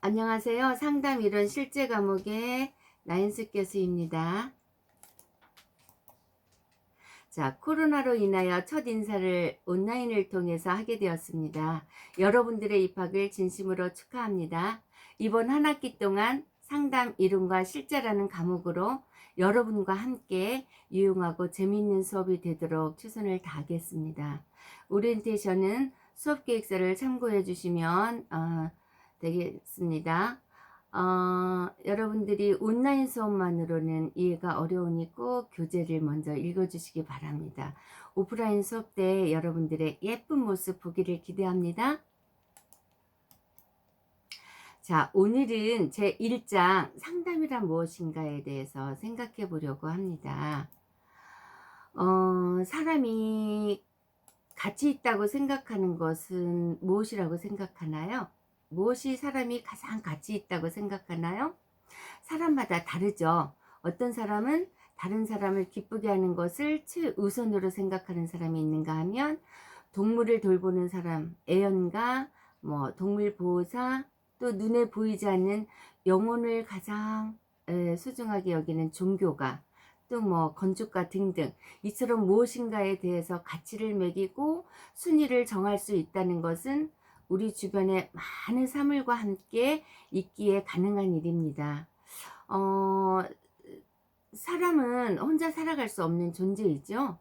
안녕하세요. 상담 이론 실제 과목의 나인숙 교수입니다. 자, 코로나로 인하여 첫 인사를 온라인을 통해서 하게 되었습니다. 여러분들의 입학을 진심으로 축하합니다. 이번 한 학기 동안 상담 이론과 실제라는 과목으로 여러분과 함께 유용하고 재미있는 수업이 되도록 최선을 다하겠습니다. 오리엔테이션은 수업 계획서를 참고해 주시면 되겠습니다. 여러분들이 온라인 수업만으로는 이해가 어려우니 꼭 교재를 먼저 읽어주시기 바랍니다. 오프라인 수업 때 여러분들의 예쁜 모습 보기를 기대합니다. 자, 오늘은 제 1장 상담이란 무엇인가에 대해서 생각해 보려고 합니다. 사람이 가치 있다고 생각하는 것은 무엇이라고 생각하나요? 무엇이 사람이 가장 가치 있다고 생각하나요? 사람마다 다르죠. 어떤 사람은 다른 사람을 기쁘게 하는 것을 최우선으로 생각하는 사람이 있는가 하면 동물을 돌보는 사람, 애연가, 동물 보호사, 또 눈에 보이지 않는 영혼을 가장 소중하게 여기는 종교가, 또 건축가 등등 이처럼 무엇인가에 대해서 가치를 매기고 순위를 정할 수 있다는 것은 우리 주변에 많은 사물과 함께 있기에 가능한 일입니다. 사람은 혼자 살아갈 수 없는 존재이죠.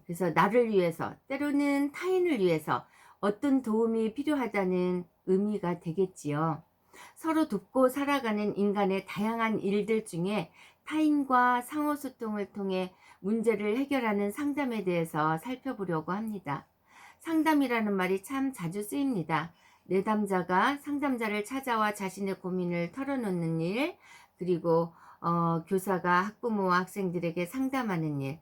그래서 나를 위해서, 때로는 타인을 위해서 어떤 도움이 필요하다는 의미가 되겠지요. 서로 돕고 살아가는 인간의 다양한 일들 중에 타인과 상호소통을 통해 문제를 해결하는 상담에 대해서 살펴보려고 합니다. 상담이라는 말이 참 자주 쓰입니다. 내담자가 상담자를 찾아와 자신의 고민을 털어놓는 일, 그리고 교사가 학부모와 학생들에게 상담하는 일,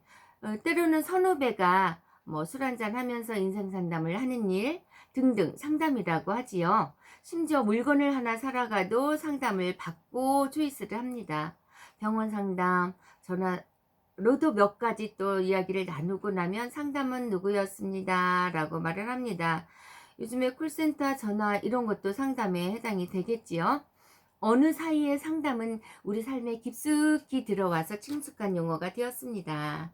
때로는 선후배가 술 한잔 하면서 인생 상담을 하는 일 등등 상담이라고 하지요. 심지어 물건을 하나 사러가도 상담을 받고 초이스를 합니다. 병원 상담, 전화로도 몇 가지 또 이야기를 나누고 나면 상담은 누구였습니다 라고 말을 합니다. 요즘에 콜센터 전화 이런 것도 상담에 해당이 되겠지요. 어느 사이의 상담은 우리 삶에 깊숙이 들어와서 친숙한 용어가 되었습니다.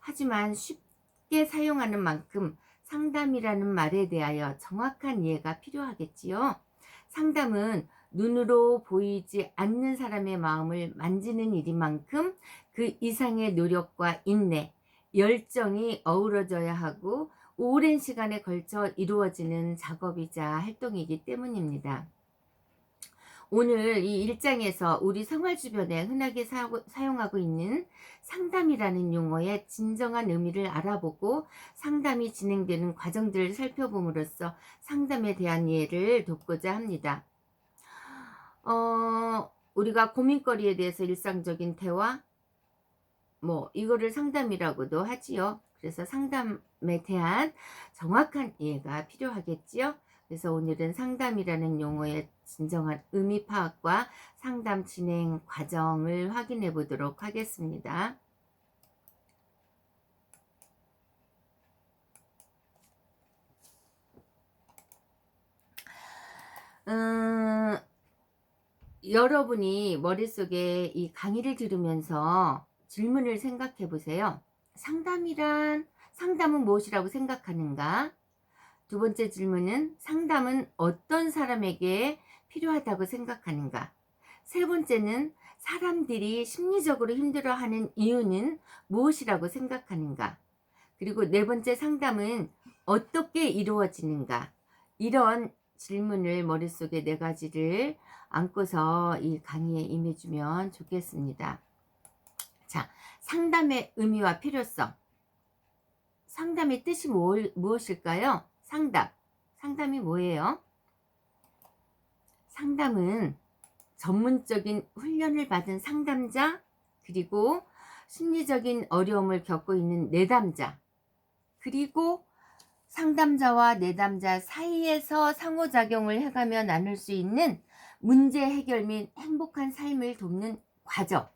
하지만 쉽게 사용하는 만큼 상담이라는 말에 대하여 정확한 이해가 필요하겠지요. 상담은 눈으로 보이지 않는 사람의 마음을 만지는 일인 만큼 그 이상의 노력과 인내, 열정이 어우러져야 하고 오랜 시간에 걸쳐 이루어지는 작업이자 활동이기 때문입니다. 오늘 이 일장에서 우리 생활 주변에 흔하게 사용하고 있는 상담이라는 용어의 진정한 의미를 알아보고 상담이 진행되는 과정들을 살펴봄으로써 상담에 대한 이해를 돕고자 합니다. 우리가 고민거리에 대해서 일상적인 대화, 이거를 상담이라고도 하지요. 그래서 상담에 대한 정확한 이해가 필요하겠지요. 그래서 오늘은 상담이라는 용어의 진정한 의미 파악과 상담 진행 과정을 확인해 보도록 하겠습니다. 여러분이 머릿속에 이 강의를 들으면서 질문을 생각해 보세요. 상담은 무엇이라고 생각하는가? 두 번째 질문은 상담은 어떤 사람에게 필요하다고 생각하는가? 세 번째는 사람들이 심리적으로 힘들어하는 이유는 무엇이라고 생각하는가? 그리고 네 번째 상담은 어떻게 이루어지는가? 이런 질문을 머릿속에 네 가지를 안고서 이 강의에 임해주면 좋겠습니다. 자, 상담의 의미와 필요성. 상담의 뜻이 무엇일까요? 상담이 뭐예요? 상담은 전문적인 훈련을 받은 상담자, 그리고 심리적인 어려움을 겪고 있는 내담자, 그리고 상담자와 내담자 사이에서 상호작용을 해가며 나눌 수 있는 문제 해결 및 행복한 삶을 돕는 과정,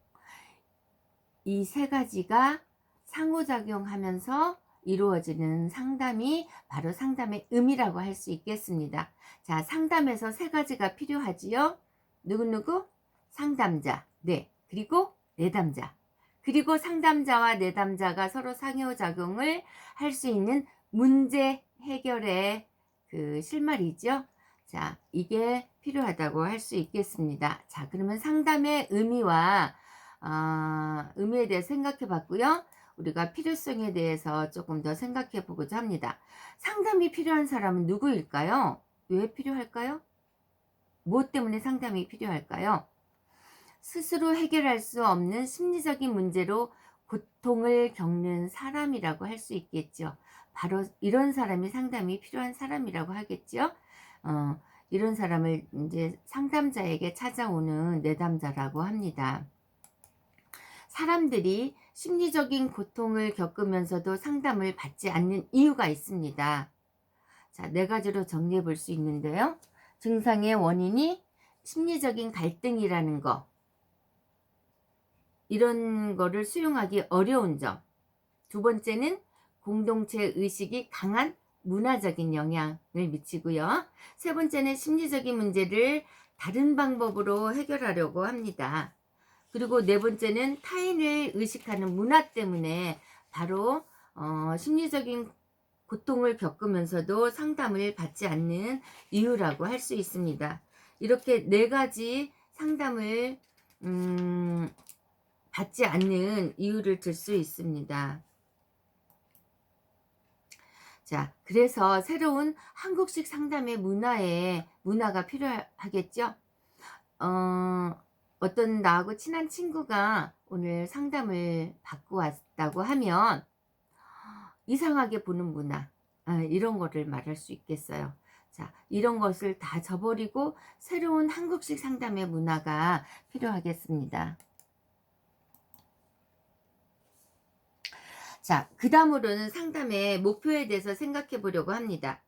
이 세 가지가 상호작용하면서 이루어지는 상담이 바로 상담의 의미라고 할 수 있겠습니다. 자, 상담에서 세 가지가 필요하지요. 누구누구? 상담자, 네, 그리고 내담자. 그리고 상담자와 내담자가 서로 상호작용을 할 수 있는 문제 해결의 그 실마리죠. 자, 이게 필요하다고 할 수 있겠습니다. 자, 그러면 상담의 의미와 의미에 대해 생각해 봤고요. 우리가 필요성에 대해서 조금 더 생각해 보고자 합니다. 상담이 필요한 사람은 누구일까요? 왜 필요할까요? 무엇 때문에 상담이 필요할까요? 스스로 해결할 수 없는 심리적인 문제로 고통을 겪는 사람이라고 할 수 있겠죠. 바로 이런 사람이 상담이 필요한 사람이라고 하겠죠. 이런 사람을 이제 상담자에게 찾아오는 내담자라고 합니다. 사람들이 심리적인 고통을 겪으면서도 상담을 받지 않는 이유가 있습니다. 자, 네 가지로 정리해 볼 수 있는데요. 증상의 원인이 심리적인 갈등이라는 거, 이런 거를 수용하기 어려운 점. 두 번째는 공동체 의식이 강한 문화적인 영향을 미치고요. 세 번째는 심리적인 문제를 다른 방법으로 해결하려고 합니다. 그리고 네 번째는 타인을 의식하는 문화 때문에 바로 심리적인 고통을 겪으면서도 상담을 받지 않는 이유라고 할 수 있습니다. 이렇게 네 가지 상담을 받지 않는 이유를 들 수 있습니다. 자, 그래서 새로운 한국식 상담의 문화가 필요하겠죠. 어떤 나하고 친한 친구가 오늘 상담을 받고 왔다고 하면 이상하게 보는 문화, 이런 거를 말할 수 있겠어요. 자, 이런 것을 다 저버리고 새로운 한국식 상담의 문화가 필요하겠습니다. 자, 그 다음으로는 상담의 목표에 대해서 생각해 보려고 합니다.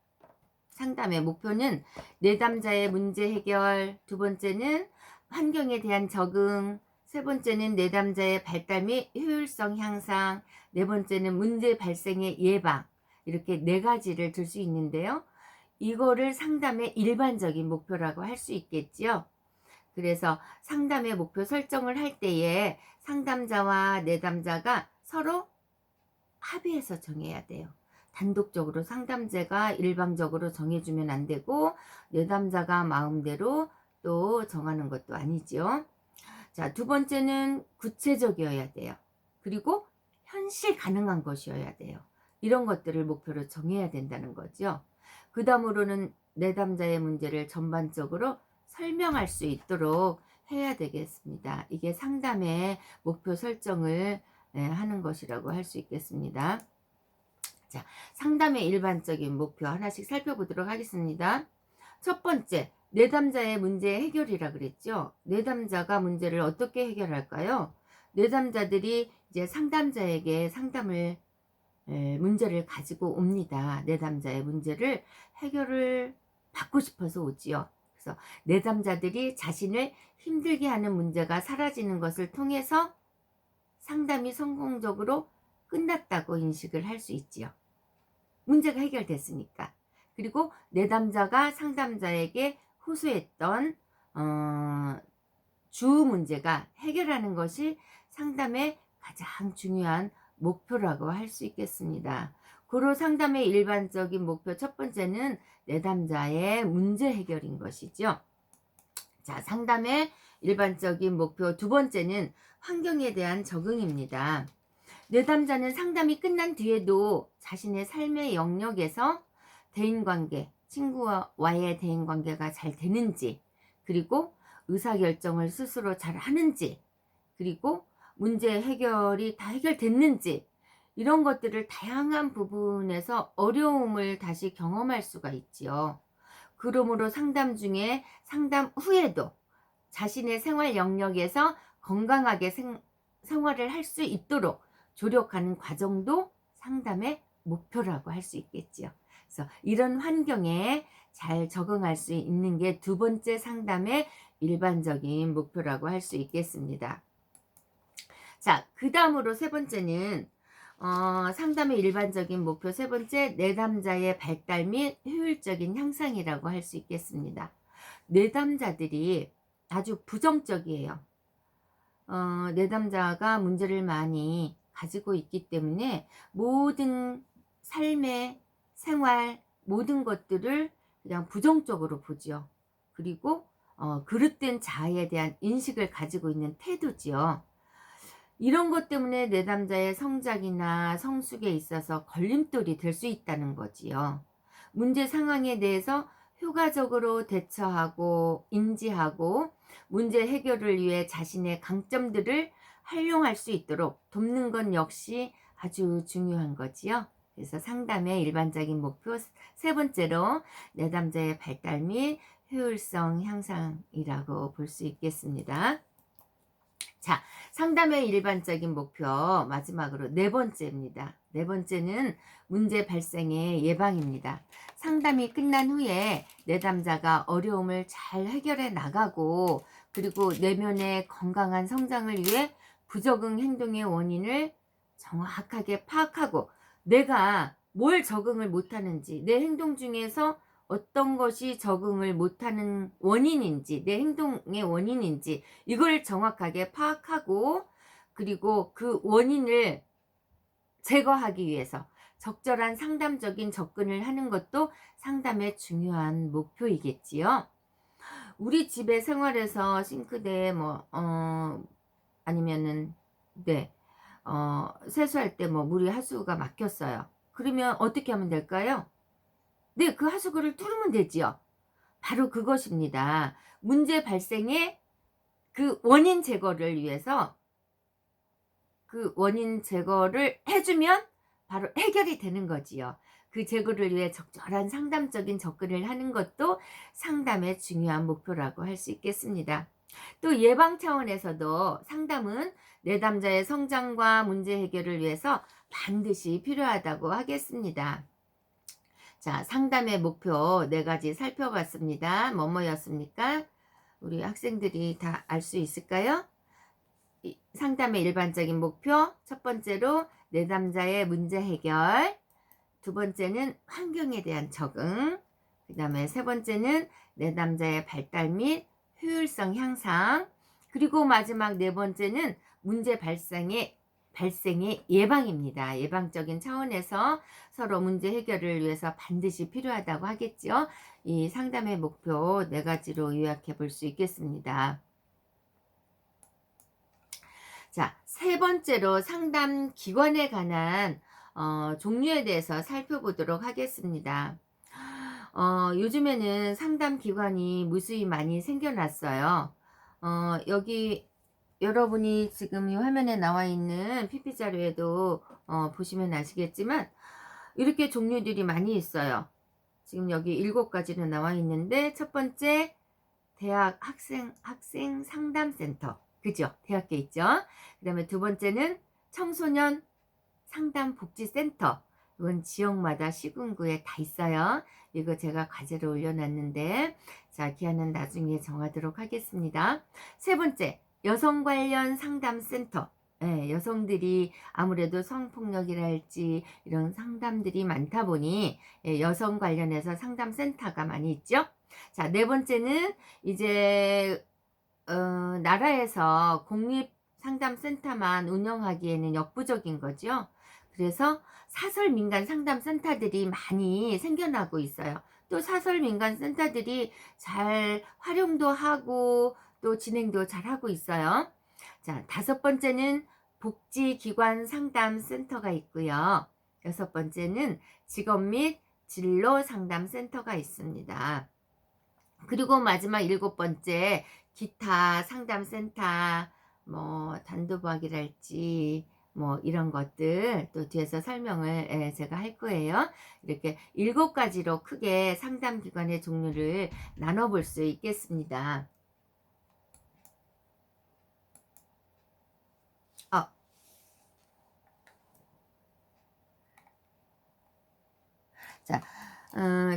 상담의 목표는 내담자의 문제 해결, 두 번째는 환경에 대한 적응, 세 번째는 내담자의 발달 및 효율성 향상, 네 번째는 문제 발생의 예방, 이렇게 네 가지를 들 수 있는데요. 이거를 상담의 일반적인 목표라고 할 수 있겠지요. 그래서 상담의 목표 설정을 할 때에 상담자와 내담자가 서로 합의해서 정해야 돼요. 단독적으로 상담자가 일방적으로 정해주면 안 되고 내담자가 마음대로 또 정하는 것도 아니죠. 자, 두 번째는 구체적이어야 돼요. 그리고 현실 가능한 것이어야 돼요. 이런 것들을 목표로 정해야 된다는 거죠. 그 다음으로는 내담자의 문제를 전반적으로 설명할 수 있도록 해야 되겠습니다. 이게 상담의 목표 설정을 하는 것이라고 할 수 있겠습니다. 자, 상담의 일반적인 목표 하나씩 살펴보도록 하겠습니다. 첫 번째, 내담자의 문제 해결이라 그랬죠. 내담자가 문제를 어떻게 해결할까요? 내담자들이 이제 상담자에게 문제를 가지고 옵니다. 내담자의 문제를 해결을 받고 싶어서 오지요. 그래서 내담자들이 자신을 힘들게 하는 문제가 사라지는 것을 통해서 상담이 성공적으로 끝났다고 인식을 할 수 있지요. 문제가 해결됐으니까. 그리고 내담자가 상담자에게 호소했던 주 문제가 해결하는 것이 상담의 가장 중요한 목표라고 할 수 있겠습니다. 고로 상담의 일반적인 목표 첫 번째는 내담자의 문제 해결인 것이죠. 자, 상담의 일반적인 목표 두 번째는 환경에 대한 적응입니다. 내담자는 상담이 끝난 뒤에도 자신의 삶의 영역에서 대인관계, 친구와의 대인관계가 잘 되는지, 그리고 의사결정을 스스로 잘 하는지, 그리고 문제 해결이 다 해결됐는지, 이런 것들을 다양한 부분에서 어려움을 다시 경험할 수가 있지요. 그러므로 상담 중에 상담 후에도 자신의 생활 영역에서 건강하게 생활을 할 수 있도록 조력하는 과정도 상담의 목표라고 할 수 있겠지요. 그래서 이런 환경에 잘 적응할 수 있는 게 두 번째 상담의 일반적인 목표라고 할 수 있겠습니다. 자, 그 다음으로 세 번째는 상담의 일반적인 목표 세 번째, 내담자의 발달 및 효율적인 향상이라고 할 수 있겠습니다. 내담자들이 아주 부정적이에요. 내담자가 문제를 많이 가지고 있기 때문에 모든 삶의 생활 모든 것들을 그냥 부정적으로 보지요. 그리고 그릇된 자아에 대한 인식을 가지고 있는 태도지요. 이런 것 때문에 내담자의 성장이나 성숙에 있어서 걸림돌이 될 수 있다는 거지요. 문제 상황에 대해서 효과적으로 대처하고 인지하고 문제 해결을 위해 자신의 강점들을 활용할 수 있도록 돕는 건 역시 아주 중요한 거지요. 그래서 상담의 일반적인 목표 세 번째로 내담자의 발달 및 효율성 향상이라고 볼 수 있겠습니다. 자, 상담의 일반적인 목표 마지막으로 네 번째입니다. 네 번째는 문제 발생의 예방입니다. 상담이 끝난 후에 내담자가 어려움을 잘 해결해 나가고 그리고 내면의 건강한 성장을 위해 부적응 행동의 원인을 정확하게 파악하고 내가 뭘 적응을 못하는지 내 행동 중에서 어떤 것이 적응을 못하는 원인인지 내 행동의 원인인지 이걸 정확하게 파악하고 그리고 그 원인을 제거하기 위해서 적절한 상담적인 접근을 하는 것도 상담의 중요한 목표이겠지요. 우리 집의 생활에서 싱크대에 아니면은 네 세수할 때 물이 하수구가 막혔어요. 그러면 어떻게 하면 될까요? 네, 그 하수구를 뚫으면 되지요. 바로 그것입니다. 문제 발생의 그 원인 제거를 위해서 그 원인 제거를 해주면 바로 해결이 되는 거지요. 그 제거를 위해 적절한 상담적인 접근을 하는 것도 상담의 중요한 목표라고 할 수 있겠습니다. 또 예방 차원에서도 상담은 내담자의 성장과 문제 해결을 위해서 반드시 필요하다고 하겠습니다. 자, 상담의 목표 네 가지 살펴봤습니다. 뭐뭐였습니까? 우리 학생들이 다 알 수 있을까요? 상담의 일반적인 목표 첫 번째로 내담자의 문제 해결, 두 번째는 환경에 대한 적응, 그 다음에 세 번째는 내담자의 발달 및 효율성 향상, 그리고 마지막 네 번째는 문제 발생의 예방입니다. 예방적인 차원에서 서로 문제 해결을 위해서 반드시 필요하다고 하겠죠. 이 상담의 목표 네 가지로 요약해 볼 수 있겠습니다. 자, 세 번째로 상담 기관에 관한 종류에 대해서 살펴보도록 하겠습니다. 요즘에는 상담 기관이 무수히 많이 생겨났어요. 여기 여러분이 지금 이 화면에 나와 있는 PP 자료에도 보시면 아시겠지만 이렇게 종류들이 많이 있어요. 지금 여기 7가지로 나와 있는데 첫 번째 대학 학생 상담센터. 그죠? 대학교 있죠? 그 다음에 두 번째는 청소년 상담복지센터. 이건 지역마다 시군구에 다 있어요. 이거 제가 과제로 올려놨는데 자, 기한은 나중에 정하도록 하겠습니다. 세 번째, 여성 관련 상담센터. 네, 여성들이 아무래도 성폭력이랄지 이런 상담들이 많다 보니 여성 관련해서 상담센터가 많이 있죠. 자, 네 번째는 이제 나라에서 공립 상담센터만 운영하기에는 역부족인 거죠. 그래서 사설 민간 상담센터들이 많이 생겨나고 있어요. 또 사설 민간 센터들이 잘 활용도 하고 또 진행도 잘 하고 있어요. 자, 다섯 번째는 복지기관 상담센터가 있고요. 여섯 번째는 직업 및 진로 상담센터가 있습니다. 그리고 마지막 일곱 번째 기타 상담센터 단도박이랄지 이런 것들 또 뒤에서 설명을 제가 할 거예요. 이렇게 7가지로 크게 상담기관의 종류를 나눠볼 수 있겠습니다. 자,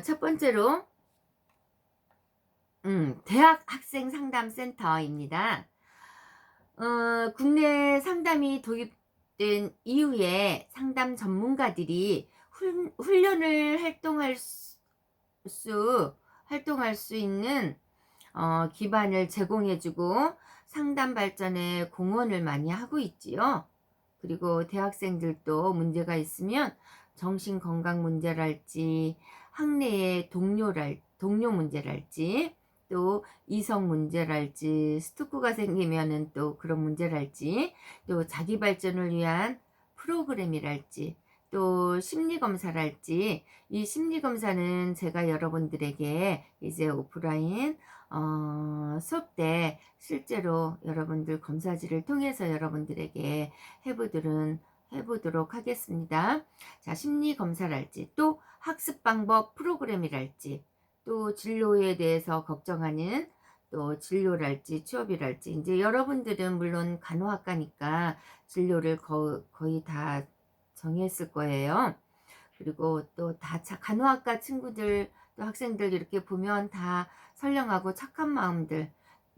첫 번째로 대학 학생 상담센터입니다. 국내 상담이 된 이후에 상담 전문가들이 훈련을 활동할 수 있는 기반을 제공해 주고 상담 발전에 공헌을 많이 하고 있지요. 그리고 대학생들도 문제가 있으면 정신건강 문제랄지 학내의 동료 문제랄지 또 이성 문제랄지 스토커가 생기면은 또 그런 문제랄지 또 자기 발전을 위한 프로그램이랄지 또 심리검사랄지 이 심리검사는 제가 여러분들에게 이제 오프라인 수업 때 실제로 여러분들 검사지를 통해서 여러분들에게 해보도록 하겠습니다. 자, 심리검사랄지 또 학습 방법 프로그램이랄지 또 진로에 대해서 걱정하는 또 진로랄지 취업이랄지 이제 여러분들은 물론 간호학과니까 진로를 거의 다 정했을 거예요. 그리고 또 다 간호학과 친구들 또 학생들 이렇게 보면 다 선량하고 착한 마음들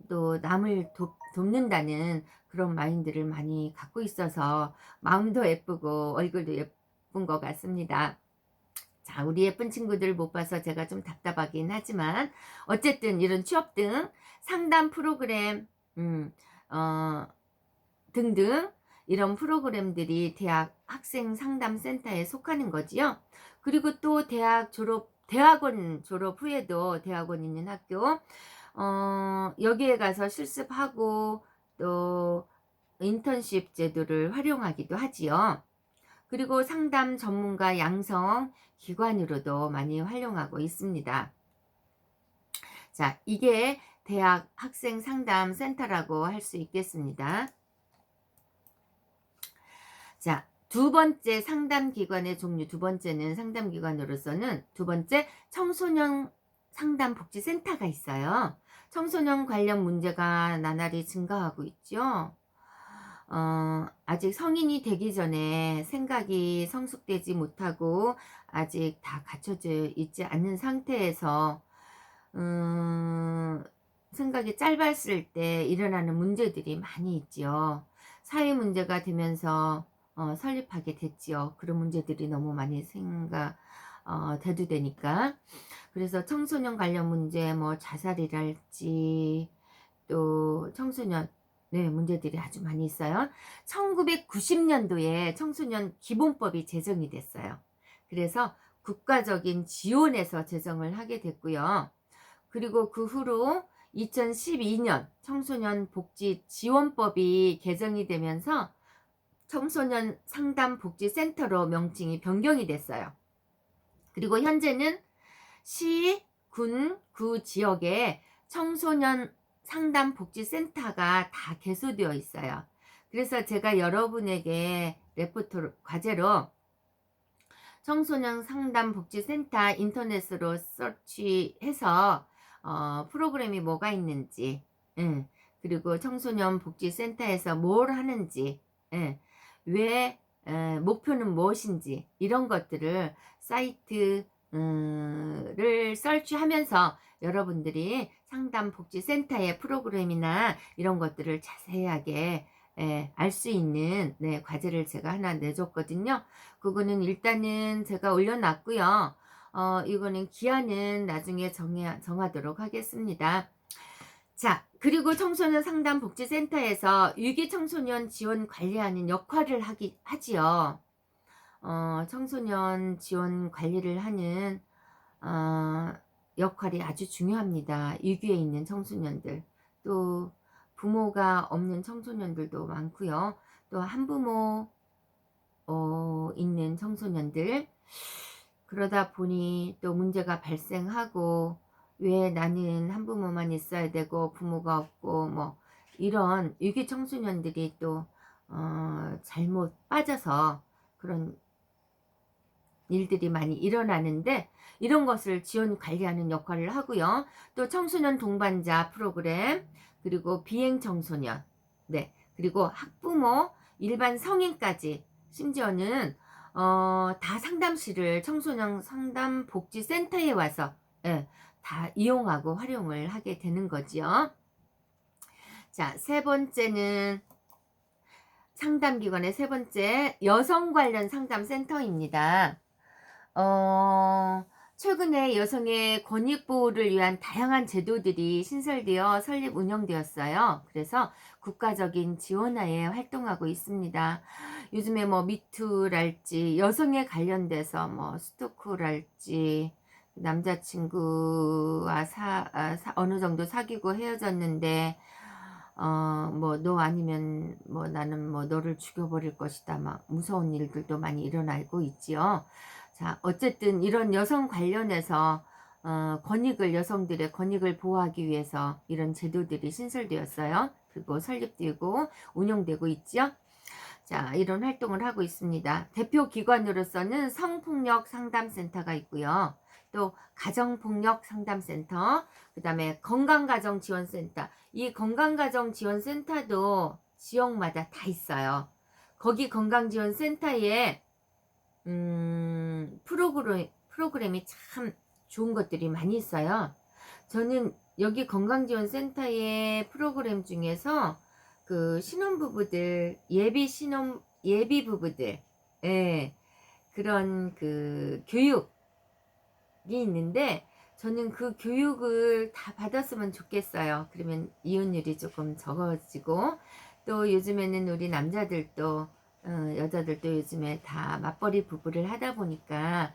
또 남을 돕는다는 그런 마인드를 많이 갖고 있어서 마음도 예쁘고 얼굴도 예쁜 것 같습니다. 자, 우리 예쁜 친구들 못 봐서 제가 좀 답답하긴 하지만 어쨌든 이런 취업 등 상담 프로그램 등등 이런 프로그램들이 대학 학생 상담센터에 속하는 거지요. 그리고 또 대학원 졸업 후에도 대학원 있는 학교 여기에 가서 실습하고 또 인턴십 제도를 활용하기도 하지요. 그리고 상담 전문가 양성 기관으로도 많이 활용하고 있습니다. 자, 이게 대학 학생 상담 센터라고 할 수 있겠습니다. 자, 두 번째 상담기관의 종류, 두 번째는 상담기관으로서는 두 번째 청소년 상담복지센터가 있어요. 청소년 관련 문제가 나날이 증가하고 있죠. 아직 성인이 되기 전에 생각이 성숙되지 못하고 아직 다 갖춰져 있지 않는 상태에서 생각이 짧았을 때 일어나는 문제들이 많이 있지요. 사회 문제가 되면서 설립하게 됐지요. 그런 문제들이 너무 많이 대두되니까. 그래서 청소년 관련 문제, 뭐 자살이랄지 또 청소년 문제들이 아주 많이 있어요. 1990년도에 청소년 기본법이 제정이 됐어요. 그래서 국가적인 지원에서 제정을 하게 됐고요. 그리고 그 후로 2012년 청소년 복지 지원법이 개정이 되면서 청소년 상담복지센터로 명칭이 변경이 됐어요. 그리고 현재는 시, 군, 구 지역에 청소년 상담복지센터가 다 개소되어 있어요. 그래서 제가 여러분에게 과제로 청소년 상담복지센터 인터넷으로 서치해서 프로그램이 뭐가 있는지 그리고 청소년 복지센터에서 뭘 하는지 왜 목표는 무엇인지 이런 것들을 사이트를 서치하면서 여러분들이 상담복지센터의 프로그램이나 이런 것들을 자세하게 알 수 있는 과제를 제가 하나 내줬거든요. 그거는 일단은 제가 올려놨고요. 이거는 기한은 나중에 정하도록 하겠습니다. 자, 그리고 청소년 상담복지센터에서 위기 청소년 지원 관리하는 역할을 하지요. 청소년 지원 관리를 하는 역할이 아주 중요합니다. 위기에 있는 청소년들, 또 부모가 없는 청소년들도 많고요. 또 한부모 있는 청소년들, 그러다 보니 또 문제가 발생하고 왜 나는 한부모만 있어야 되고 부모가 없고 뭐 이런 위기 청소년들이 또 잘못 빠져서 그런 일들이 많이 일어나는데 이런 것을 지원 관리하는 역할을 하고요. 또 청소년 동반자 프로그램, 그리고 비행 청소년, 그리고 학부모, 일반 성인까지 심지어는 다 상담실을 청소년 상담복지센터에 와서 다 이용하고 활용을 하게 되는 거지요. 자, 세 번째는 상담기관의 세 번째, 여성 관련 상담센터입니다. 어 최근에 여성의 권익 보호를 위한 다양한 제도들이 신설되어 설립 운영되었어요. 그래서 국가적인 지원하에 활동하고 있습니다. 요즘에 뭐 미투랄지 여성에 관련돼서 뭐 스토커랄지 남자친구와 어느 정도 사귀고 헤어졌는데 뭐 "너 아니면 뭐 나는 뭐 너를 죽여버릴 것이다." 막 무서운 일들도 많이 일어나고 있지요. 자, 어쨌든 이런 여성 관련해서 권익을 여성들의 권익을 보호하기 위해서 이런 제도들이 신설되었어요. 그리고 설립되고 운영되고 있죠. 자, 이런 활동을 하고 있습니다. 대표 기관으로서는 성폭력 상담센터가 있고요. 또 가정폭력 상담센터, 그다음에 건강가정지원센터. 이 건강가정지원센터도 지역마다 다 있어요. 거기 건강지원센터에 프로그램이 참 좋은 것들이 많이 있어요. 저는 여기 건강지원센터의 프로그램 중에서 그 신혼부부들, 예비 부부들, 예, 그런 그 교육이 있는데, 저는 그 교육을 다 받았으면 좋겠어요. 그러면 이혼율이 조금 적어지고, 또 요즘에는 우리 남자들도 여자들도 요즘에 다 맞벌이 부부를 하다 보니까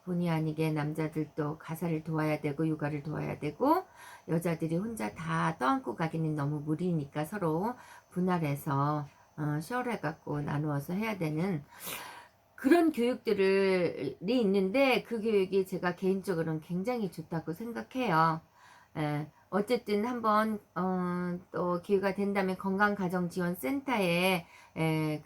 본의 아니게 남자들도 가사를 도와야 되고 육아를 도와야 되고, 여자들이 혼자 다 떠안고 가기는 너무 무리니까 서로 분할해서 쉐어를 갖고 나누어서 해야 되는 그런 교육들이 있는데, 그 교육이 제가 개인적으로는 굉장히 좋다고 생각해요. 예. 어쨌든 한번 또 기회가 된다면 건강가정지원센터에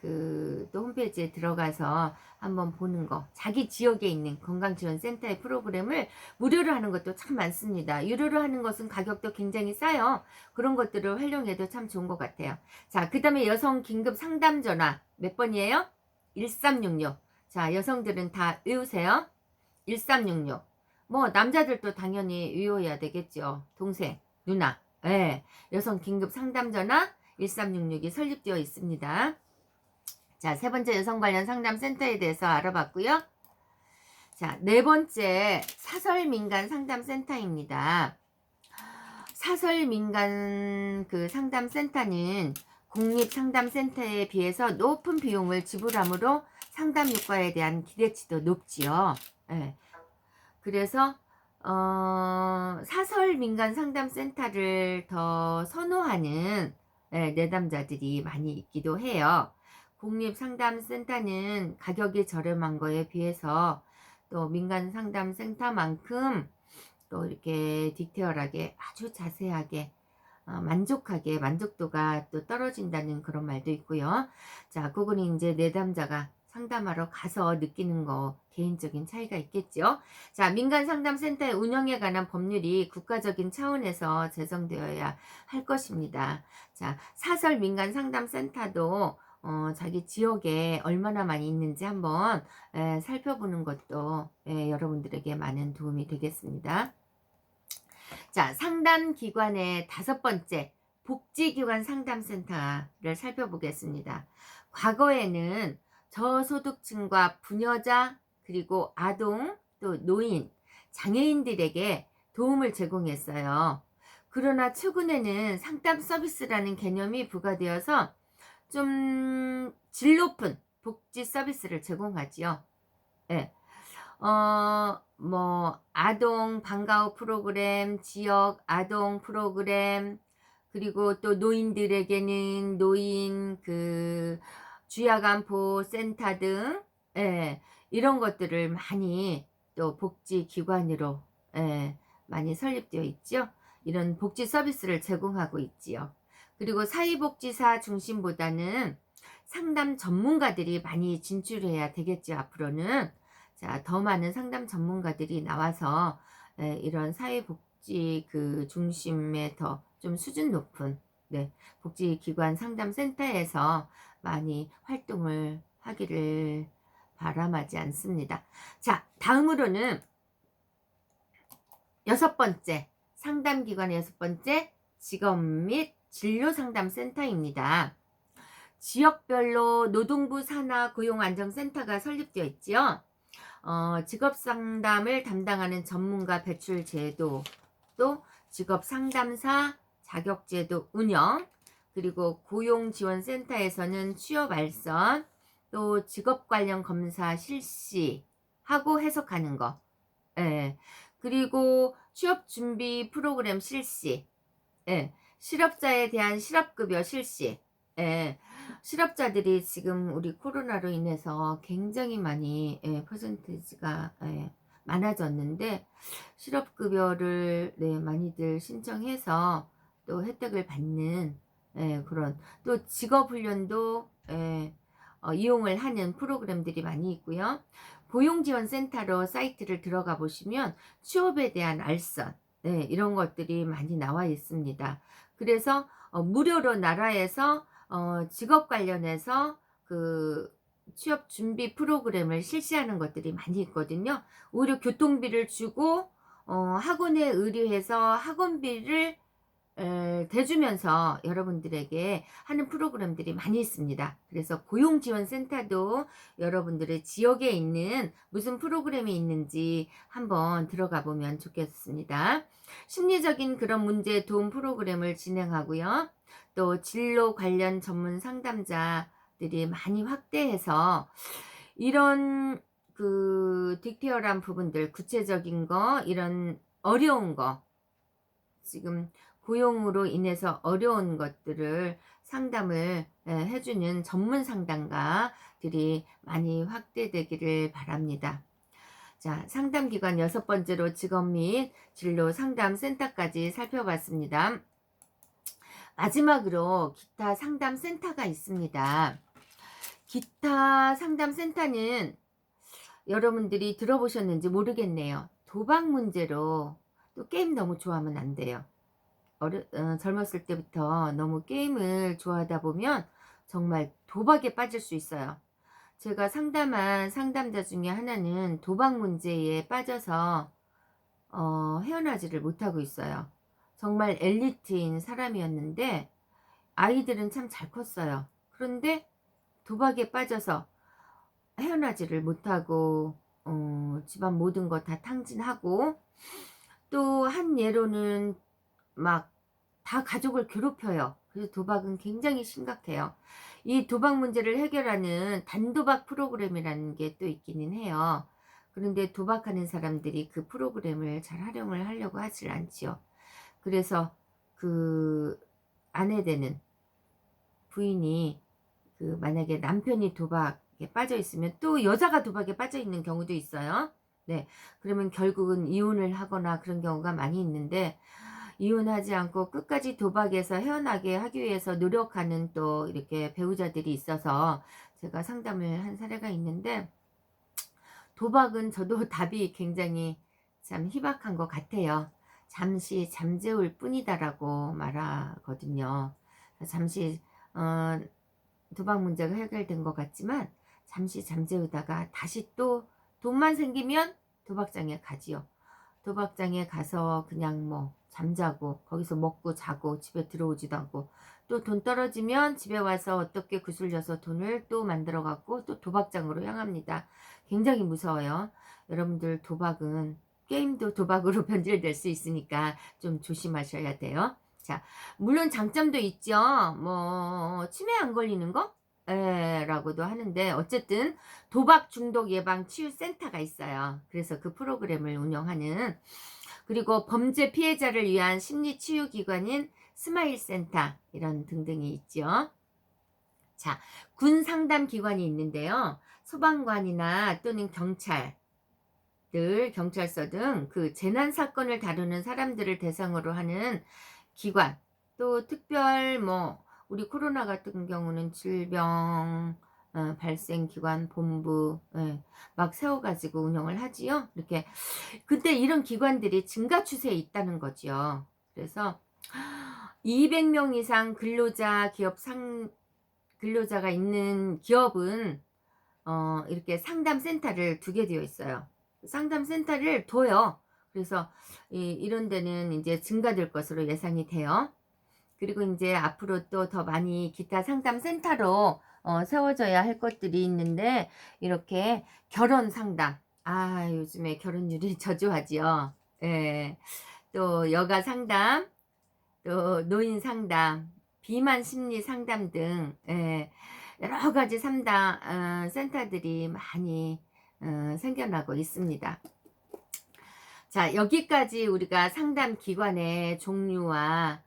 그 또 홈페이지에 들어가서 한번 보는 거, 자기 지역에 있는 건강지원센터의 프로그램을 무료로 하는 것도 참 많습니다. 유료로 하는 것은 가격도 굉장히 싸요. 그런 것들을 활용해도 참 좋은 것 같아요. 자, 그 다음에 여성 긴급 상담 전화 몇 번이에요? 1366. 자, 여성들은 다 외우세요. 1366. 뭐 남자들도 당연히 외워야 되겠죠. 동생, 누나. 예. 여성 긴급 상담 전화 1366이 설립되어 있습니다. 자, 세 번째 여성 관련 상담 센터에 대해서 알아봤고요. 자, 네 번째 사설 민간 상담 센터입니다. 사설 민간 그 상담 센터는 공립 상담 센터에 비해서 높은 비용을 지불하므로 상담 효과에 대한 기대치도 높지요. 예. 그래서 사설 민간 상담 센터를 더 선호하는 내담자들이 많이 있기도 해요. 공립 상담 센터는 가격이 저렴한 거에 비해서 또 민간 상담 센터만큼 또 이렇게 디테일하게 아주 자세하게 만족하게 만족도가 또 떨어진다는 그런 말도 있고요. 자, 그거는 이제 내담자가 상담하러 가서 느끼는 거 개인적인 차이가 있겠죠. 자, 민간 상담센터의 운영에 관한 법률이 국가적인 차원에서 제정되어야 할 것입니다. 자, 사설 민간 상담센터도 자기 지역에 얼마나 많이 있는지 한번 살펴보는 것도 여러분들에게 많은 도움이 되겠습니다. 자, 상담기관의 다섯 번째, 복지기관 상담센터를 살펴보겠습니다. 과거에는 저소득층과 부녀자, 그리고 아동, 또 노인, 장애인들에게 도움을 제공했어요. 그러나 최근에는 상담 서비스라는 개념이 부과되어서 좀 질 높은 복지 서비스를 제공하지요. 예. 뭐 아동 방과후 프로그램, 지역 아동 프로그램, 그리고 또 노인들에게는 노인 그 주야간포 센터 등, 예, 이런 것들을 많이 또 복지 기관으로 많이 설립되어 있죠. 이런 복지 서비스를 제공하고 있지요. 그리고 사회복지사 중심보다는 상담 전문가들이 많이 진출해야 되겠죠, 앞으로는. 자, 더 많은 상담 전문가들이 나와서 이런 사회복지 그 중심의 더 좀 수준 높은 복지기관 상담센터에서 많이 활동을 하기를 바람하지 않습니다. 자, 다음으로는 여섯 번째, 상담기관의 여섯 번째, 직업 및 진료상담센터입니다. 지역별로 노동부 산하 고용안정센터가 설립되어 있지요. 직업상담을 담당하는 전문가 배출 제도, 또 직업상담사 자격제도 운영, 그리고 고용지원센터에서는 취업 알선, 또 직업 관련 검사 실시하고 해석하는 거, 예. 그리고 취업 준비 프로그램 실시, 예. 실업자에 대한 실업급여 실시, 예. 실업자들이 지금 우리 코로나로 인해서 굉장히 많이 퍼센티지가 많아졌는데, 실업급여를 많이들 신청해서 또 혜택을 받는 그런, 또 직업훈련도 이용을 하는 프로그램들이 많이 있고요. 고용지원센터로 사이트를 들어가 보시면 취업에 대한 알선, 이런 것들이 많이 나와 있습니다. 그래서 무료로 나라에서 직업 관련해서 그 취업 준비 프로그램을 실시하는 것들이 많이 있거든요. 오히려 교통비를 주고 학원에 의뢰해서 학원비를 대주면서 여러분들에게 하는 프로그램들이 많이 있습니다. 그래서 고용지원센터도 여러분들의 지역에 있는 무슨 프로그램이 있는지 한번 들어가 보면 좋겠습니다. 심리적인 그런 문제 도움 프로그램을 진행하고요. 또 진로 관련 전문 상담자들이 많이 확대해서 이런 그 디테일한 부분들, 구체적인 거, 이런 어려운 거, 지금 고용으로 인해서 어려운 것들을 상담을 해주는 전문 상담가들이 많이 확대되기를 바랍니다. 자, 상담기관 6번째로 직업 및 진로 상담센터까지 살펴봤습니다. 마지막으로 기타 상담센터가 있습니다. 기타 상담센터는 여러분들이 들어보셨는지 모르겠네요. 도박 문제로, 또 게임 너무 좋아하면 안 돼요. 젊었을 때부터 너무 게임을 좋아하다 보면 정말 도박에 빠질 수 있어요. 제가 상담한 상담자 중에 하나는 도박 문제에 빠져서 헤어나지를 못하고 있어요. 정말 엘리트인 사람이었는데 아이들은 참 잘 컸어요. 그런데 도박에 빠져서 헤어나지를 못하고 집안 모든 거 다 탕진하고, 또 한 예로는 막 다 가족을 괴롭혀요. 그래서 도박은 굉장히 심각해요. 이 도박 문제를 해결하는 단도박 프로그램이라는 게 또 있기는 해요. 그런데 도박하는 사람들이 그 프로그램을 잘 활용을 하려고 하질 않지요. 그래서 그 아내되는 부인이 그 만약에 남편이 도박에 빠져 있으면 또 여자가 도박에 빠져 있는 경우도 있어요. 네. 그러면 결국은 이혼을 하거나 그런 경우가 많이 있는데, 이혼하지 않고 끝까지 도박에서 헤어나게 하기 위해서 노력하는 또 이렇게 배우자들이 있어서 제가 상담을 한 사례가 있는데, 도박은 저도 답이 굉장히 참 희박한 것 같아요. 잠시 잠재울 뿐이다라고 말하거든요. 잠시 도박 문제가 해결된 것 같지만 잠시 잠재우다가 다시 또 돈만 생기면 도박장에 가지요. 도박장에 가서 그냥 뭐 잠자고 거기서 먹고 자고 집에 들어오지도 않고, 또 돈 떨어지면 집에 와서 어떻게 구슬려서 돈을 또 만들어 갖고 또 도박장으로 향합니다. 굉장히 무서워요. 여러분들, 도박은, 게임도 도박으로 변질될 수 있으니까 좀 조심하셔야 돼요. 자, 물론 장점도 있죠. 뭐 치매 안 걸리는 거? 라고도 하는데, 어쨌든 도박 중독 예방 치유 센터가 있어요. 그래서 그 프로그램을 운영하는, 그리고 범죄 피해자를 위한 심리 치유 기관인 스마일 센터, 이런 등등이 있죠. 자, 군 상담 기관이 있는데요. 소방관이나 또는 경찰서 등 그 재난 사건을 다루는 사람들을 대상으로 하는 기관, 또 특별 뭐 우리 코로나 같은 경우는 질병 발생기관 본부 막 세워가지고 운영을 하지요. 이렇게. 근데 이런 기관들이 증가 추세에 있다는 거죠. 그래서 200명 이상 근로자가 있는 기업은 이렇게 상담센터를 두게 되어 있어요. 상담센터를 둬요. 그래서 이런 데는 이제 증가될 것으로 예상이 돼요. 그리고 이제 앞으로 또 더 많이 기타 상담 센터로 세워져야 할 것들이 있는데, 이렇게 결혼 상담. 아, 요즘에 결혼율이 저조하지요. 예. 또 여가 상담, 또 노인 상담, 비만 심리 상담 등, 예, 여러 가지 상담 센터들이 많이 생겨나고 있습니다. 자, 여기까지 우리가 상담 기관의 종류와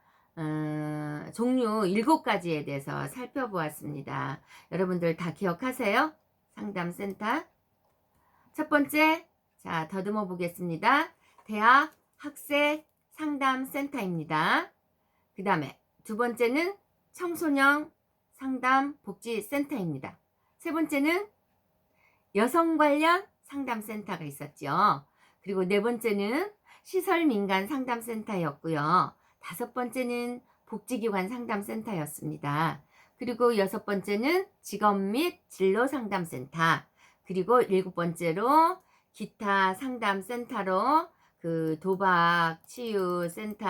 종류 7가지에 대해서 살펴보았습니다. 여러분들 다 기억하세요? 상담센터. 첫 번째, 자, 더듬어 보겠습니다. 대학 학생 상담센터입니다. 그 다음에 두 번째는 청소년 상담복지센터입니다. 세 번째는 여성 관련 상담센터가 있었죠. 그리고 네 번째는 시설민간 상담센터였고요. 다섯 번째는 복지기관 상담센터였습니다. 그리고 여섯 번째는 직업 및 진로 상담센터, 그리고 일곱 번째로 기타 상담센터로 그 도박 치유센터,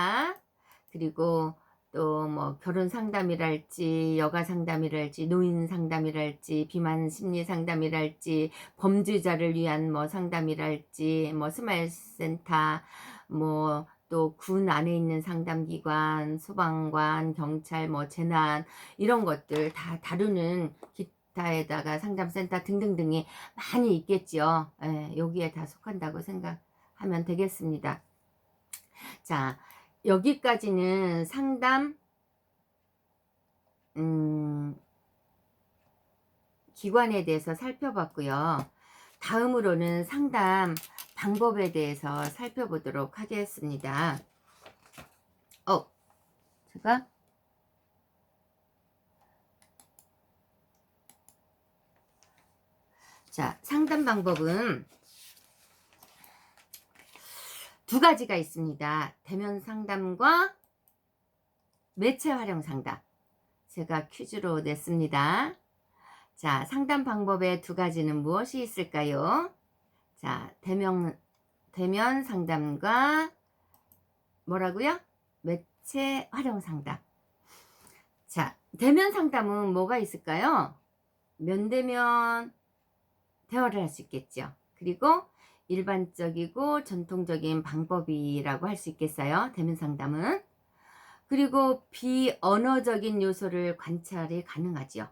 그리고 또 뭐 결혼 상담이랄지 여가 상담이랄지 노인 상담이랄지 비만 심리 상담이랄지 범죄자를 위한 뭐 상담이랄지 뭐 스마일 센터, 뭐 또 군 안에 있는 상담기관, 소방관, 경찰, 뭐 재난, 이런 것들 다 다루는 기타에다가 상담센터 등등등이 많이 있겠지요. 예, 여기에 다 속한다고 생각하면 되겠습니다. 자, 여기까지는 상담 기관에 대해서 살펴봤고요. 다음으로는 상담 방법에 대해서 살펴보도록 하겠습니다. 제가 자, 상담 방법은 두 가지가 있습니다. 대면 상담과 매체 활용 상담. 제가 퀴즈로 냈습니다. 자, 상담 방법의 두 가지는 무엇이 있을까요? 자, 대면 상담과 뭐라고요? 매체 활용 상담. 자, 대면 상담은 뭐가 있을까요? 면대면 대화를 할 수 있겠죠. 그리고 일반적이고 전통적인 방법이라고 할 수 있겠어요. 대면 상담은. 그리고 비언어적인 요소를 관찰이 가능하죠.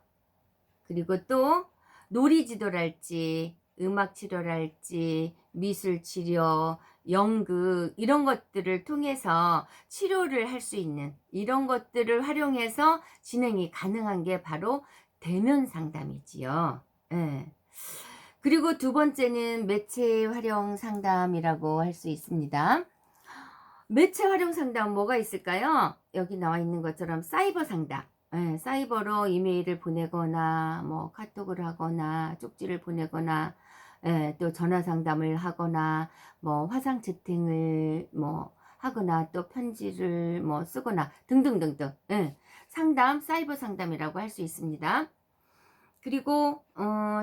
그리고 또 놀이지도랄지 음악치료랄지 미술치료, 연극, 이런 것들을 통해서 치료를 할 수 있는, 이런 것들을 활용해서 진행이 가능한 게 바로 대면 상담이지요. 예. 그리고 두 번째는 매체 활용 상담이라고 할 수 있습니다. 매체 활용 상담 뭐가 있을까요? 여기 나와 있는 것처럼 사이버 상담. 예, 사이버로 이메일을 보내거나 뭐 카톡을 하거나 쪽지를 보내거나, 예, 또 전화 상담을 하거나 뭐 화상 채팅을 뭐 하거나 또 편지를 뭐 쓰거나 등등등등, 예, 상담, 사이버 상담이라고 할 수 있습니다. 그리고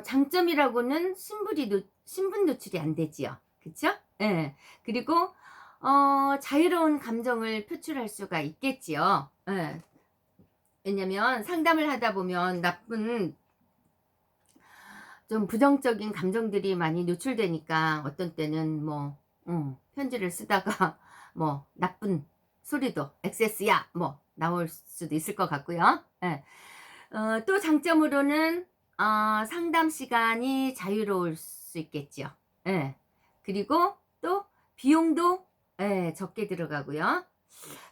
장점이라고는 신분 노출이 안 되지요. 그쵸? 예. 그리고 자유로운 감정을 표출할 수가 있겠지요. 예. 왜냐면 상담을 하다 보면 나쁜 좀 부정적인 감정들이 많이 노출되니까 어떤 때는 뭐 편지를 쓰다가 뭐 나쁜 소리도 XS야 뭐 나올 수도 있을 것 같고요. 예. 또 장점으로는 상담 시간이 자유로울 수 있겠죠. 예. 그리고 또 비용도, 예, 적게 들어가고요.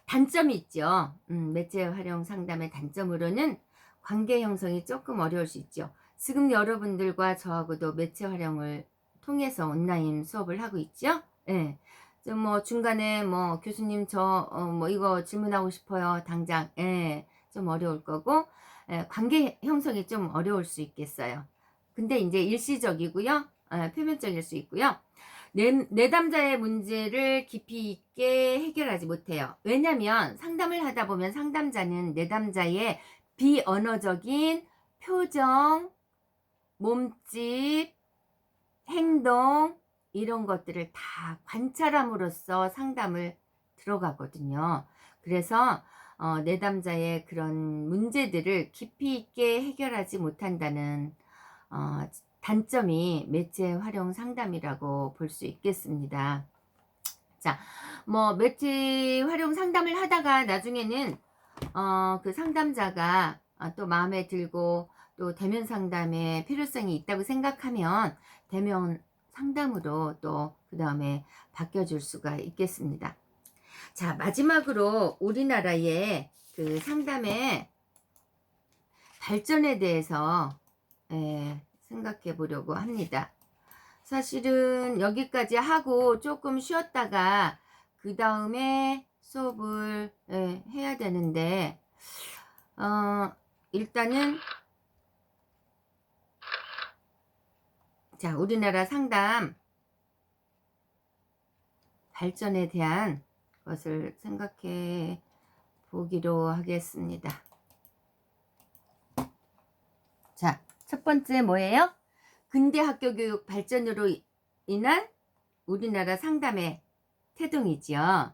단점이 있죠. 매체 활용 상담의 단점으로는 관계 형성이 조금 어려울 수 있죠. 지금 여러분들과 저하고도 매체 활용을 통해서 온라인 수업을 하고 있죠. 예. 좀 뭐 중간에 뭐 교수님 저 뭐 이거 질문하고 싶어요. 당장, 예, 좀 어려울 거고, 예, 관계 형성이 좀 어려울 수 있겠어요. 근데 이제 일시적이고요. 예, 표면적일 수 있고요. 내담자의 문제를 깊이 있게 해결하지 못해요. 왜냐면 상담을 하다 보면 상담자는 내담자의 비언어적인 표정, 몸짓, 행동, 이런 것들을 다 관찰함으로써 상담을 들어가거든요. 그래서 내담자의 그런 문제들을 깊이 있게 해결하지 못한다는 단점이 매체 활용 상담이라고 볼 수 있겠습니다. 자, 뭐 매체 활용 상담을 하다가 나중에는 그 상담자가 또 마음에 들고 또 대면 상담의 필요성이 있다고 생각하면 대면 상담으로 또 그 다음에 바뀌어줄 수가 있겠습니다. 자, 마지막으로 우리나라의 그 상담의 발전에 대해서 생각해 보려고 합니다. 사실은 여기까지 하고 조금 쉬었다가 그 다음에 수업을 해야 되는데 일단은 자, 우리나라 상담 발전에 대한 것을 생각해 보기로 하겠습니다. 자, 첫 번째 뭐예요? 근대 학교 교육 발전으로 인한 우리나라 상담의 태동이지요.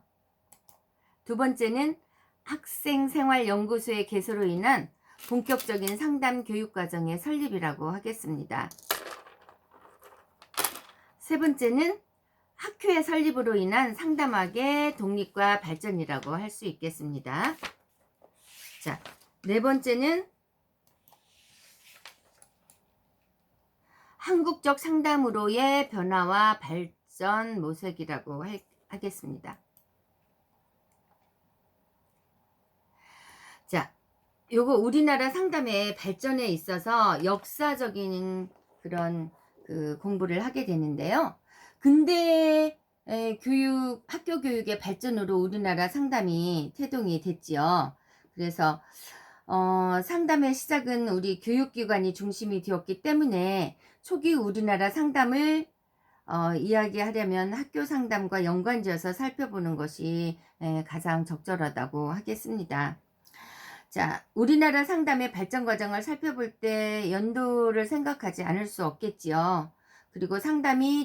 두 번째는 학생생활연구소의 개소로 인한 본격적인 상담 교육 과정의 설립이라고 하겠습니다. 세 번째는 학교의 설립으로 인한 상담학의 독립과 발전이라고 할 수 있겠습니다. 자, 네 번째는 한국적 상담으로의 변화와 발전 모색이라고 하겠습니다. 자, 요거 우리나라 상담의 발전에 있어서 역사적인 그런 공부를 하게 되는데요. 근대 학교 교육의 발전으로 우리나라 상담이 태동이 됐지요. 그래서 상담의 시작은 우리 교육기관이 중심이 되었기 때문에 초기 우리나라 상담을 이야기하려면 학교 상담과 연관지어서 살펴보는 것이 가장 적절하다고 하겠습니다. 자, 우리나라 상담의 발전 과정을 살펴볼 때 연도를 생각하지 않을 수 없겠지요. 그리고 상담이